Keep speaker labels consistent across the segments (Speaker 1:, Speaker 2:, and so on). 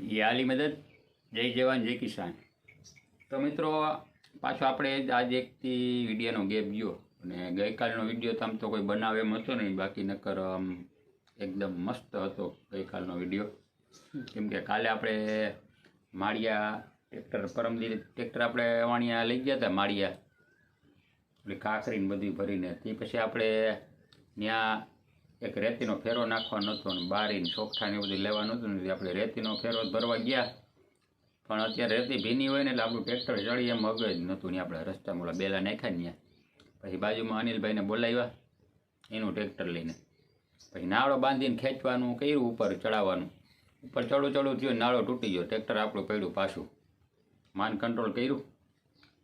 Speaker 1: યાલી મદદ, જય જવાન જય કિસાન. તો મિત્રો પાછો આપણે આજે એકથી વિડીયોનો ગેપ ગયો અને ગઈકાલનો વિડીયો તો આમ તો કોઈ બનાવે એમ હતો નહીં, બાકી નકર એકદમ મસ્ત હતો ગઈકાલનો વિડીયો. કેમ કે કાલે આપણે માળિયા ટ્રેક્ટર પરમદિન ટ્રેક્ટર આપણે વાણિયા લઈ ગયા હતા માળિયા, એટલે કાંકરીને બધું ભરીને. તે પછી આપણે ત્યાં એક રેતીનો ફેરો નાખવાનો હતો અને બારીને ચોખ્ઠાને એ બધું લેવાનું હતું ને આપણે રેતીનો ફેરો ભરવા ગયા. પણ અત્યારે રેતી ભીની હોય ને એટલે આપણું ટ્રેક્ટર ચડી એમ અગે જ નહોતું. ને આપણે રસ્તામાં ઓલા બેલા નાખ્યા ને ત્યાં પછી બાજુમાં અનિલભાઈને બોલાવ્યા એનું ટ્રેક્ટર લઈને. પછી નાળો બાંધીને ખેંચવાનું કર્યું, ઉપર ચડાવવાનું. ઉપર ચડું થયું, નાળો તૂટી ગયો, ટ્રેક્ટર આપણું પડ્યું પાછું. માન કંટ્રોલ કર્યું,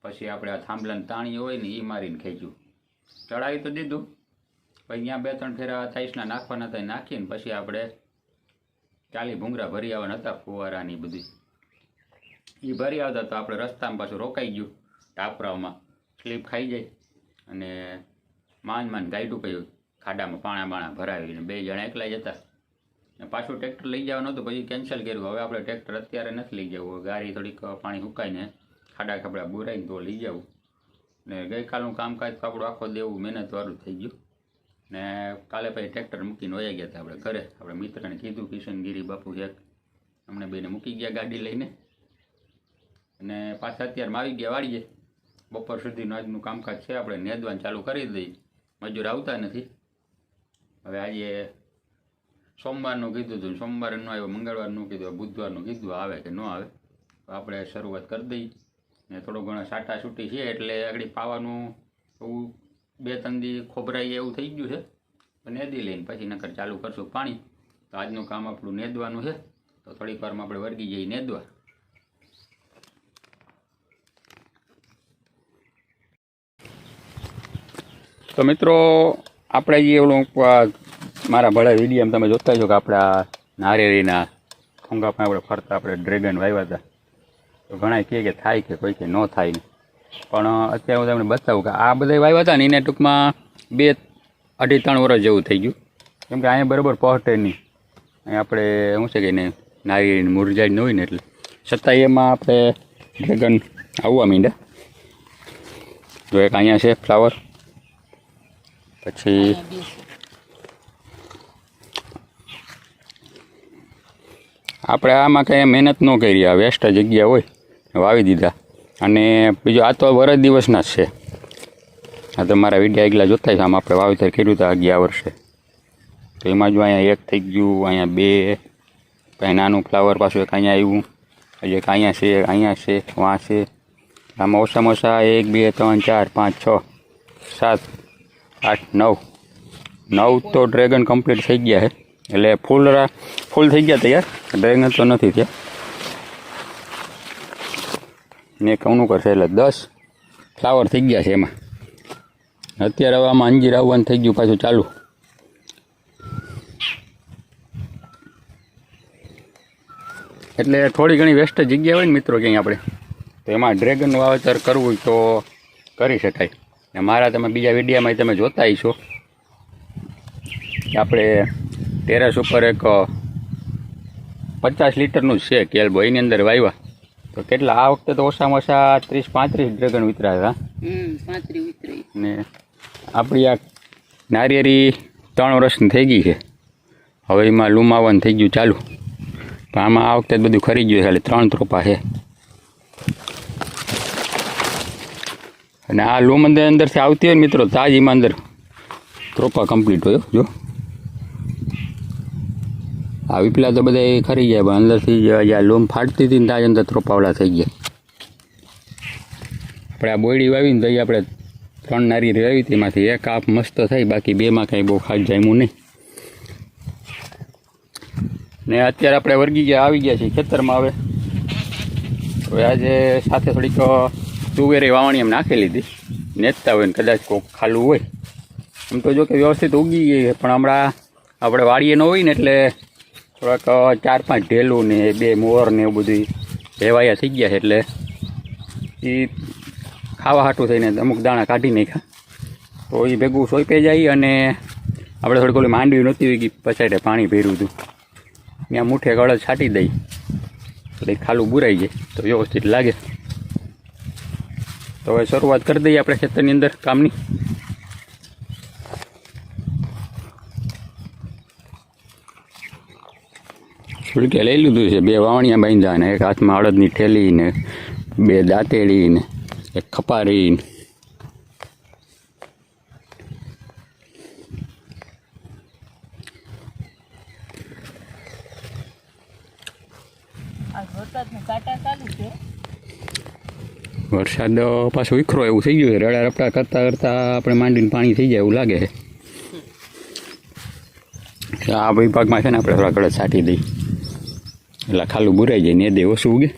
Speaker 1: પછી આપણે આ થાંભલાને તાણી હોય ને એ મારીને ખેંચ્યું, ચડાવી તો દીધું. પછી ત્યાં 2-3 ફેરા થાઈસના નાખવાના હતા, નાખીને પછી આપણે ચાલી ભૂંગરા ભરી આવવાના હતા, ફુવારાની બધી એ ભરી આવતા. તો આપણે રસ્તામાં પાછું રોકાઈ ગયું, ટાપરાઓમાં સ્લીપ ખાઈ જાય અને માંડ ગાઈડું કહ્યું ખાડામાં પાણા ભરાવીને 2 જણા એકલા જ હતા. ને પાછું ટ્રેક્ટર લઈ જવાનું હતું, પછી કેન્સલ કર્યું. હવે આપણે ટ્રેક્ટર અત્યારે નથી લઈ જવું, ગાડી થોડીક પાણી સુકાઈને ખાડા ખાબડા બુરાઈને તો લઈ જવું. ને ગઈકાલનું કામકાજ તો આપણું આખો દેવું મહેનતવાળું થઈ ગયું. ને કાલે પછી ટ્રેક્ટર મૂકીને વયા ગયા હતા આપણે ઘરે. આપણે મિત્રને કીધું કિશનગીરી બાપુ એક અમને બેને મૂકી ગયા ગાડી લઈને. અને પાછા અત્યારમાં આવી ગયા વાળીએ. બપોર સુધીનું આજનું કામકાજ છે, આપણે નેદવાનું ચાલુ કરી દઈએ. મજૂર આવતા નથી. હવે આજે સોમવારનું કીધું હતું, સોમવારે ન આવ્યો, મંગળવારનું કીધું, બુધવારનું કીધું, આવે કે ન આવે. તો આપણે શરૂઆત કરી દઈએ. ને થોડો ઘણો સાટા છૂટી છે એટલે આગળ પાવાનું એવું 2-3 દી ખોબરાઈ એવું થઈ ગયું છે. તો નેદી લઈને પછી નકર ચાલુ કરશું પાણી. તો આજનું કામ આપણું નેદવાનું છે, તો થોડીક વારમાં આપણે વર્ગી જઈએ નેદવા. તો મિત્રો આપણે જે ઓલું મારા ભળા વિડીયો તમે જોતા છો કે આપણે આ નારિયેળીના ખોંગામાં આપણે ફરતા આપણે ડ્રેગન વાવ્યા હતા. તો ઘણા કહે કે થાય કે કોઈ કે ન થાય ને, પણ અત્યારે હું તમને બતાવું કે આ બધા વાવ્યા હતા ને એને ટૂંકમાં 2-2.5-3 વર્ષ જેવું થઈ ગયું. કેમ કે અહીંયા બરાબર પહોંચે નહીં, અહીં આપણે શું છે કે એને નારિયેળીને મુરઝાઈ ન હોય ને, એટલે છતાંય એમાં આપણે ડ્રેગન આવવા માંડ્યા. જો એક અહીંયા છે ફ્લાવર, પછી આપણે આમાં કંઈ મહેનત ન કરી, આ વેસ્ટ જગ્યા હોય વાવી દીધા. અને બીજું આ તો વરસ દિવસના જ છે. આ તો મારા વિડીયો આગલા જોતા છે, આમ આપણે વાવેતર કર્યું હતું ગયા વર્ષે. તો એમાં જો અહીંયા 1 થઈ ગયું, અહીંયા 2, પછી નાનું ફ્લાવર પાછું એક અહીંયા આવ્યું, હજી એક અહીંયા છે, અહીંયા છે, વાં છે. આમાં ઓછામાં ઓછા 1 2 3 4 5 6 7 8 9 તો ડ્રેગન કમ્પ્લીટ થઈ ગયા છે. એટલે ફૂલ થઈ ગયા તૈયાર, ડ્રેગન તો નથી થયા. ને કવનું કરશે એટલે 10 ફ્લાવર થઈ ગયા છે એમાં. અત્યારે હવે આમાં અંજીર આવવાનું થઈ ગયું પાછું ચાલુ. એટલે થોડી ઘણી વેસ્ટ જગ્યા હોય ને મિત્રો ક્યાંય આપણે, તો એમાં ડ્રેગનનું વાવેતર કરવું તો કરી શકાય. ને મારા તમે બીજા વિડીયામાં તમે જોતા છો કે આપણે ટેરેસ ઉપર એક 50 લીટરનું જ છે કેલબો, એની અંદર વાવ્યા. તો કેટલા આ વખતે તો ઓછામાં ઓછા 30-35 ડ્રેગન વિતરાયા હતા. ને આપણી આ નારિયેળી 3 વર્ષની થઈ ગઈ છે. હવે એમાં લૂમ આવવાનું થઈ ગયું ચાલુ. પણ આમાં આ વખતે બધું ખરી ગયું છે, એટલે 3 ત્રોપા છે. અને આ લૂમ અંદરથી આવતી હોય મિત્રો, તાજીમાં અંદર ત્રોપા કમ્પ્લીટ હોય. જો આ વિપલા તો બધા ખરી ગયા, પણ અંદરથી જ્યાં લૂમ ફાટતી હતી ને તાજ અંદર ત્રોપાવડા થઈ ગયા. આપણે આ બોયડી વાવીને તો આપણે 3 નારિયેળી વાવી હતી, એમાંથી 1 આપ મસ્ત થઈ, બાકી 2માં કાંઈ બહુ ખાસ જામ્યું નહીં. ને અત્યારે આપણે આવી ગયા છીએ ખેતરમાં. હવે આજે સાથે થોડીક તુવેરી વાવણી એમ નાખી લીધી, નેતતા હોય ને કદાચ કોઈક ખાલું હોય. એમ તો જો કે વ્યવસ્થિત ઉગી ગઈ, પણ હમણાં આપણે વાડીએ ન હોય ને એટલે થોડાક 4-5 ઢેલું ને 2 મોર ને એવું બધું ભેવાયા થઈ ગયા છે. એટલે એ ખાવા હાટું થઈને અમુક દાણા કાઢી નાખ્યા. તો એ ભેગું સોંપે જાય. અને આપણે થોડીક ઓલી માંડવી નહોતી હોય કે પછાડે પાણી ભર્યું હતું, ત્યાં મુઠ્ઠે ગળદ છાંટી દઈ એટલે ખાલું બુરાઈ જાય તો વ્યવસ્થિત લાગે. તો હવે શરૂઆત કરી દઈએ આપણે ખેતરની અંદર કામની. છુલકે લઈ લીધું છે, 2 વાવણિયા બાંધ્યા ને એક હાથમાં અડદની ઠેલી ને 2 દાંતેડી ને એક ખપારી ને. વરસાદ પાછો વિખરો એવું થઈ ગયું છે. રડા રપડા કરતાં કરતાં આપણે માંડીને પાણી થઈ જાય એવું લાગે છે. આ વિભાગમાં છે ને આપણે થોડા ઘડા છાંટી દઈએ એટલે ખાલું બુરાઈ જાય ને દે ઓછું ઉગે.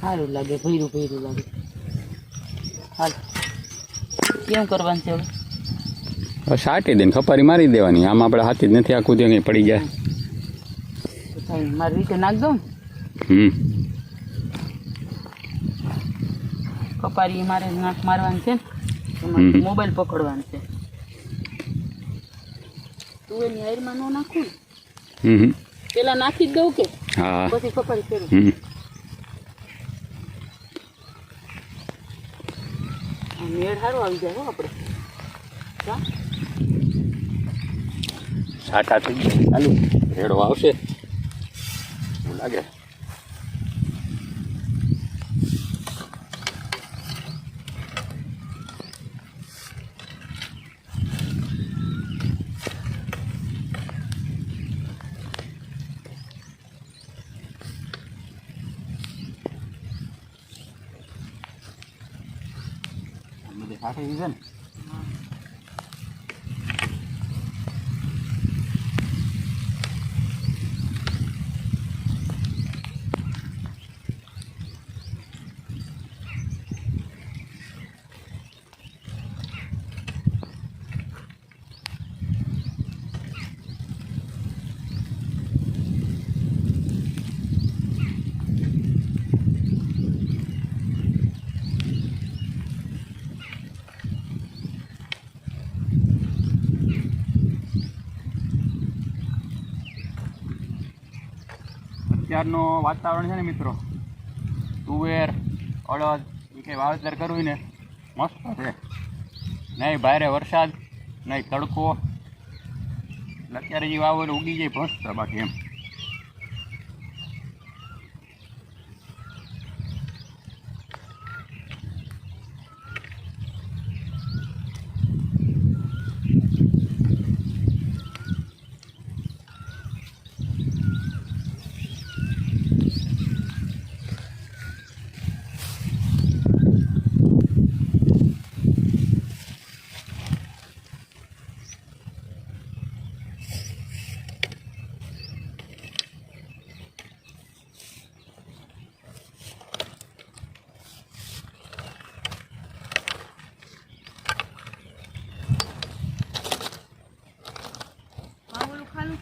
Speaker 2: સારું લાગે, ભૈરું ભૈરું લાગે. હાલ કેમ કરવાનું છે હવે?
Speaker 1: છાંટી દઈને ખપારી મારી દેવાની. આમાં આપણે હાથી જ નથી આખું દે કંઈ પડી જાય.
Speaker 2: મારી રીતે નાખ દઉં. કપારી મારે નાખ મારવાનું છે ને, મોબાઈલ પકડવાનું છે. તું એની હાઈરમાં ન નાખું ને, પેલા નાખી જ દઉં કે પછી કપારી કરું. મેળ સારું આવી જાય હો આપણે.
Speaker 1: છાંટા થઈ જાય ચાલુ રેડો આવશે એવું લાગે. બધી સાથે છે ને. અત્યારનું વાતાવરણ છે ને મિત્રો, તુવેર અડદ એ કંઈ વાવેતર કરવું ને મસ્ત છે. નહીં ભારે વરસાદ નહીં તડકો, અત્યારે જે વાવેલું ઉગી જાય મસ્ત. બાકી એમ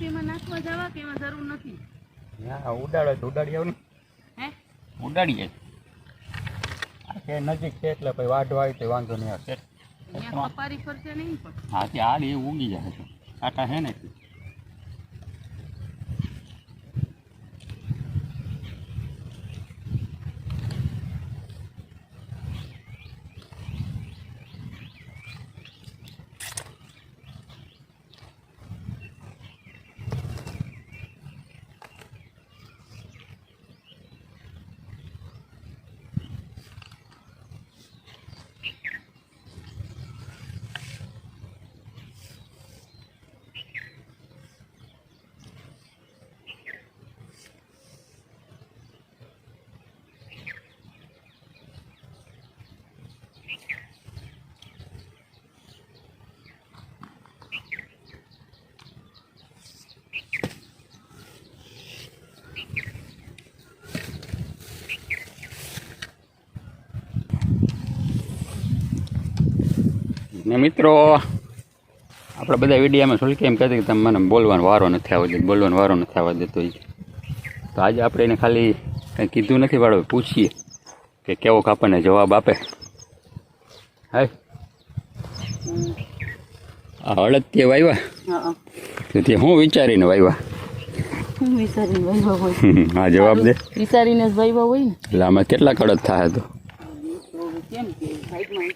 Speaker 2: એમાં નાખવા જવા કે એમાં જરૂર નથી.
Speaker 1: ઉડાડે તો ઉડાડી આવ ને. ઉડાડી જાય કે નજીક છે એટલે પછી વાઢવા આવી તો વાંધો નહીં આવશે.
Speaker 2: કપારી ફરશે નહીં પણ.
Speaker 1: હા તે હાલ એ ઉગી જાય છે. કાંટા છે ને ને મિત્રો આપણે બધા વિડીયામાં સુલકી એમ કહેતી કે તમે મને બોલવાનો વારો નથી આવવા દેતો, બોલવાનો વારો નથી આવવા દેતો. તો આજે આપણે એને ખાલી કંઈ કીધું નથી વાળો, પૂછીએ કે કેવો આપણને જવાબ આપે. હાય આ અડદ તે વાવ્યા તો તે હું વિચારીને વાવ્યા?
Speaker 2: હું વિચારીને વાવ્યા હોય.
Speaker 1: હા જવાબ દે.
Speaker 2: વિચારીને જ વાવ્યા હોય ને.
Speaker 1: એટલે આમાં કેટલા અડદ થાય તો?
Speaker 2: તો કેમ કે સાઈડમાં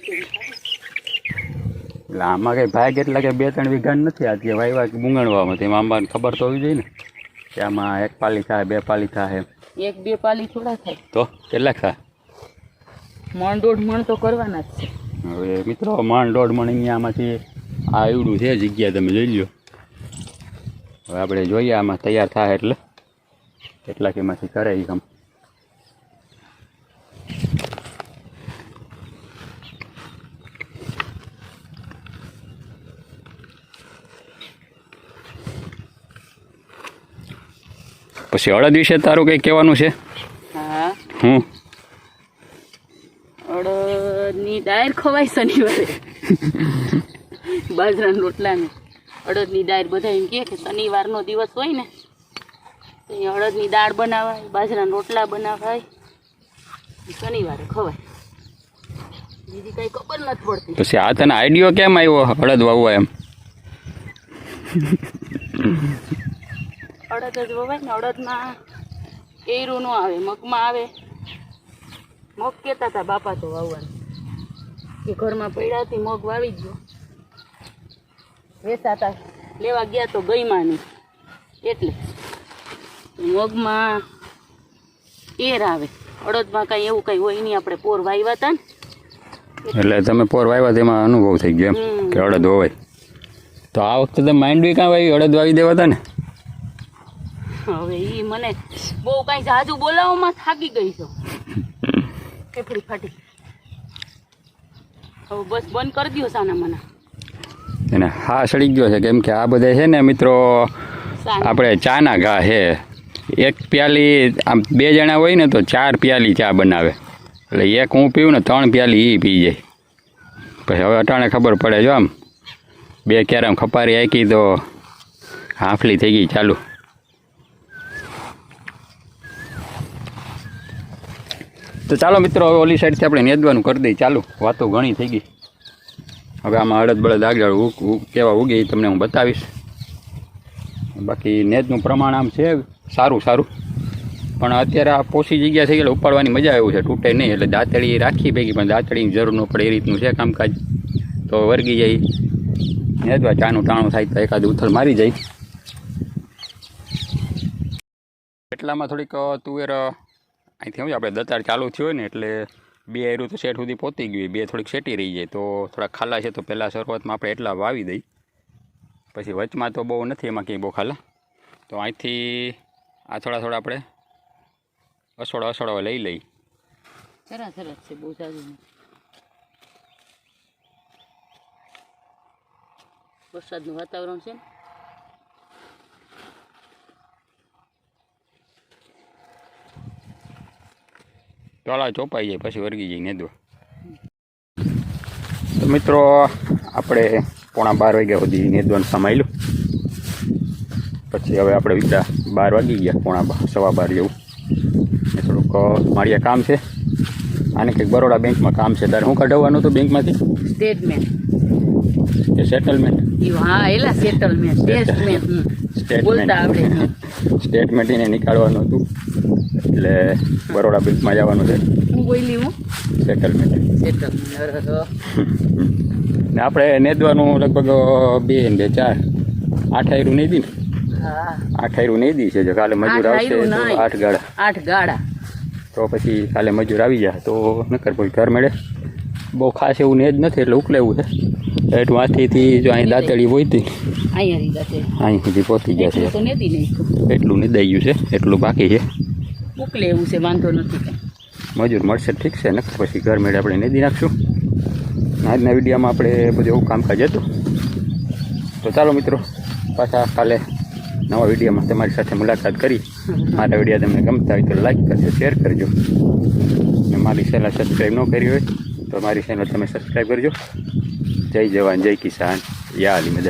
Speaker 1: એટલે આમાં કઈ ભાગ એટલા કે 2-3 વીઘા નથી આ જે વાવ્યા કે મૂંગણવામાં તેમાં આંબાને ખબર તો હોવી જોઈએ ને કે આમાં 1 પાલી થાય 2 પાલી થાય.
Speaker 2: 1-2 પાલી થોડા થાય
Speaker 1: તો કેટલાક થાય?
Speaker 2: 1.5 મણ તો કરવાના જ છે.
Speaker 1: હવે મિત્રો 1.5 મણ અહીંયા આમાંથી આ એવડું છે જગ્યા તમે જોઈ લો. હવે આપણે જોઈએ આમાં તૈયાર થાય એટલે કેટલાક એમાંથી કરે એ કામ. પછી અડદ વિશે તારું કંઈ કહેવાનું છે?
Speaker 2: હા
Speaker 1: હું
Speaker 2: અડદની દાળ ખવાય શનિવારે. બાજરાના રોટલાને અડદની દાળ બધા એમ કહે કે શનિવારનો દિવસ હોય ને તો એ અડદની દાળ બનાવાય, બાજરાના રોટલા બનાવાય, શનિવારે ખવાય. બીજી કઈ ખબર નથી પડતી.
Speaker 1: પછી આ તને આઈડિયો કેમ આવ્યો અડદ વાવવા એમ?
Speaker 2: અડદ જ વવાય ને. અડદમાં એરું નો આવે, મગમાં આવે. મગ કહેતા હતા બાપા તો વાવવાનું કે ઘરમાં પડ્યા હતી મગ વાવી ગયો. વેચાતા લેવા ગયા તો ગઈમાં નહીં એટલે મગમાં એર આવે. અડદમાં કાંઈ એવું કંઈ હોય નહીં. આપણે પોર વાવ્યા હતા ને
Speaker 1: એટલે તમે પોર વાવ્યા તેમાં અનુભવ થઈ ગયો એમ કે અડદ વવાય. તો આ વખતે તમે માંડવી કાં વાવી? અડદ વાવી દેવા હતા ને.
Speaker 2: હવે એ મને બહુ કાંઈ જાજુ બોલાવવામાં થાકી ગઈ છું. ફેફડી ફાટી. હવે બસ બંધ કરી દો સાના મના.
Speaker 1: એને હા સડી ગયો છે કેમ કે આ બધા છે ને મિત્રો આપણે ચાના ઘા છે. 1 પ્યાલી આમ 2 જણા હોય ને તો 4 પ્યાલી ચા બનાવે. એટલે 1 હું પીવું ને 3 પ્યાલી એ પી જાય. પછી હવે અટાણે ખબર પડે જો આમ 2 ક્યારે આમ ખપારી આંકી તો હાંફલી થઈ ગઈ ચાલુ. તો ચાલો મિત્રો હવે ઓલી સાઈડથી આપણે નેદવાનું કરી દઈએ ચાલુ. વાતો ઘણી થઈ ગઈ. હવે આમાં અડદ બળદ આગળ કેવા ઉગે તમને હું બતાવીશ. બાકી નેદનું પ્રમાણ આમ છે સારું પણ અત્યારે આ પોસી જગ્યા થઈ ગયેલા ઉપાડવાની મજા એવું છે, તૂટે નહીં. એટલે દાંતળી રાખી ભેગી પણ દાંતળીની જરૂર ન પડે એ રીતનું છે કામકાજ. તો વર્ગી જાય નેદવા ચાનું ટાણું થાય તો એકાદ ઉથલ મારી જાય. એટલામાં થોડીક તુવેર અહીંથી સમજો આપણે દતાર ચાલુ થયો હોય ને એટલે 2 એરું તો શેઠ સુધી પહોંચી ગયું. 2 થોડીક શેટી રહી જાય તો થોડાક ખાલા છે તો પહેલાં શરૂઆતમાં આપણે એટલા વાવી દઈ. પછી વચમાં તો બહુ નથી એમાં ક્યાંય બહુ ખાલા. તો અહીંથી આ થોડા આપણે અસોડા લઈ લઈ.
Speaker 2: સરસ છે બહુ સારું. વરસાદનું વાતાવરણ છે ને.
Speaker 1: ચોલા ચોપાઈ જાય પછી વર્ગી જાય નેદવા. તો મિત્રો આપણે 11:30 વાગ્યા સુધી નેદવાનું સમાયેલું. પછી હવે આપણે બીજા 12 વાગી ગયા, 11:15 જેવું. એ થોડુંક માળિયા કામ છે. આને કંઈક બરોડા બેંકમાં કામ છે. તારે શું કઢાવવાનું હતું બેંકમાંથી?
Speaker 2: સ્ટેટમેન્ટ
Speaker 1: કે સેટલમેન્ટ?
Speaker 2: હા એલા સેટલમેન્ટ
Speaker 1: સ્ટેટમેન્ટ એને નીકાળવાનું હતું. એટલે બરોડા બેંકમાં જવાનું છે.
Speaker 2: હું બોલી હું
Speaker 1: સેટલમેન્ટ. ને આપણે નેદવાનું લગભગ 2 ને 4 8 આયરું નહીં દી ને. 8 આયરું નહીં દી છે. જો કાલે મજૂર આવશે તો 8 ગાળા તો પછી કાલે મજૂર આવી જાય તો નકર કોઈ ઘર મળે. બહુ ખાસ એવું નેદ નથી એટલે ઉકલેવું છે. એટલું હાથીથી જો અહીં દાંતળી હોય હતી અહીં સુધી પહોંચી ગયા છે. એટલું નિદાઈ ગયું છે, એટલું બાકી છે.
Speaker 2: ઉકલે એવું છે, વાંધો નથી.
Speaker 1: મજૂર મળશે ઠીક છે, નકર પછી ઘર મેળે આપણે નેદી નાખશું. આજના વિડીયોમાં આપણે બધું એવું કામકાજ હતું. તો ચાલો મિત્રો પાછા કાલે નવા વિડીયોમાં તમારી સાથે મુલાકાત કરી. મારા વિડીયો તમને ગમતા હોય તો લાઈક કરજો, શેર કરજો. અને મારી ચેનલ સબસ્ક્રાઈબ ન કરી હોય તો મારી ચેનલ તમે સબસ્ક્રાઈબ કરજો. જય જવાન જય કિસાન, યા અલી મદદ.